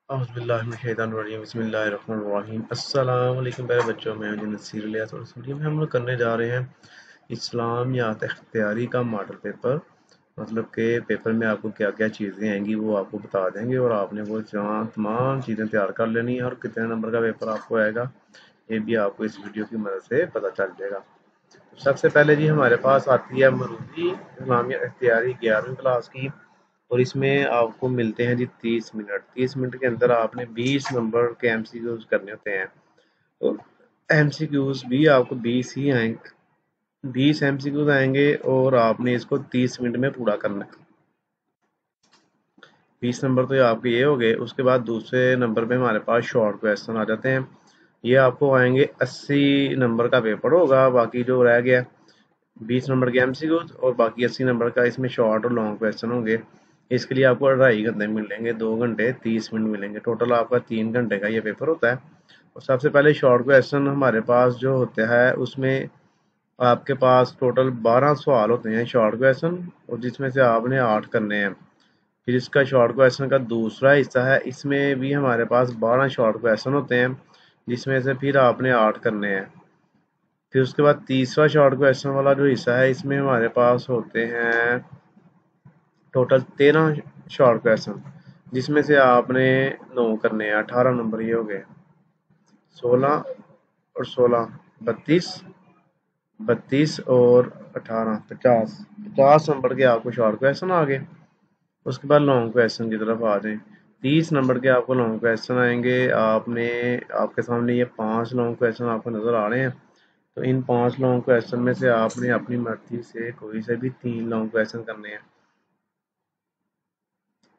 औज़ुबिल्लाहिमिनश्शैतानिर्रजीम बिस्मिल्लाहिर्रहमानिर्रहीम। अस्सलाम वालेकुम प्यारे बच्चों, मैं हूं नसीर इलियास और इस वीडियो में हम लोग करने जा रहे हैं इस्लामियात इख्तियारी का मॉडल पेपर। मतलब कि पेपर में आपको क्या क्या चीज़ें आएंगी वो आपको बता देंगे और आपने वो तमाम चीज़ें तैयार कर लेनी है और कितने नंबर का पेपर आपको आएगा ये भी आपको इस वीडियो की मदद से पता चल जाएगा। सबसे पहले जी हमारे पास आती है मरूदी इस्लामिया इख्तियारी 11वीं क्लास की, और इसमें आपको मिलते हैं जी 30 मिनट। 30 मिनट के अंदर आपने 20 नंबर के एमसीक्यूज करने होते हैं। तो एमसीक्यूज भी आपको 20 ही आएंगे, 20 एमसीक्यूज आएंगे और आपने इसको 30 मिनट में पूरा करना है। 20 नंबर तो आपके ये हो गए। उसके बाद दूसरे नंबर पे हमारे पास शॉर्ट क्वेश्चन आ जाते हैं। ये आपको आएंगे 80 नंबर का पेपर होगा, बाकी जो रह गया 20 नंबर के एमसीक्यूज और बाकी 80 नंबर का इसमें शॉर्ट और लॉन्ग क्वेश्चन होंगे। इसके लिए आपको 2.5 घंटे मिलेंगे, 2 घंटे 30 मिनट मिलेंगे। टोटल आपका 3 घंटे का ये पेपर होता है। और सबसे पहले शॉर्ट क्वेश्चन हमारे पास जो होता है उसमें आपके पास टोटल 12 सवाल होते हैं शॉर्ट क्वेश्चन, और जिसमें से आपने 8 करने हैं। फिर इसका शॉर्ट क्वेश्चन का दूसरा हिस्सा है, इसमें भी हमारे पास 12 शॉर्ट क्वेश्चन होते हैं जिसमें से फिर आपने 8 करने हैं। फिर उसके बाद तीसरा शॉर्ट क्वेश्चन वाला जो हिस्सा है इसमें हमारे पास होते हैं टोटल 13 शॉर्ट क्वेश्चन, जिसमें से आपने 9 करने हैं। 18 नंबर ये हो गए। 16 और 16 32, 32 और 18 50, 50 नंबर के आपको शॉर्ट क्वेश्चन आ गए। उसके बाद लॉन्ग क्वेश्चन की तरफ आ जाएं। 30 नंबर के आपको लॉन्ग क्वेश्चन आएंगे। आपने आपके सामने ये 5 लॉन्ग क्वेश्चन आपको नजर आ रहे हैं। तो इन 5 लॉन्ग क्वेश्चन में से आपने अपनी मर्जी से कोई से भी 3 लॉन्ग क्वेश्चन करने हैं।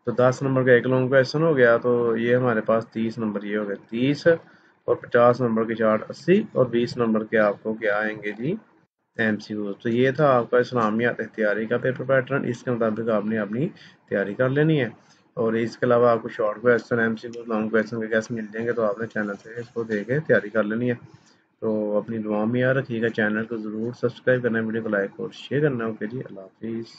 तो 10 नंबर का एक लॉन्ग क्वेश्चन हो गया। तो ये हमारे पास 30 नंबर ये हो गए 30, और 50 नंबर के चार्ट 80, और 20 नंबर के आपको क्या आएंगे जी एमसीक्यू। तो ये था आपका इस्लामियात इख्तियारी का पेपर पैटर्न। इसके मुताबिक आपने अपनी तैयारी कर लेनी है। और इसके अलावा आपको short question MCQ long question के कैसे मिल जाएंगे तो आपने चैनल से इसको देख के तैयारी कर लेनी है। तो अपनी दुआ में याद रखिएगा, चैनल को ज़रूर सब्सक्राइब करना है, वीडियो को लाइक और शेयर करना है। ओके जी, अल्लाह हाफिज़।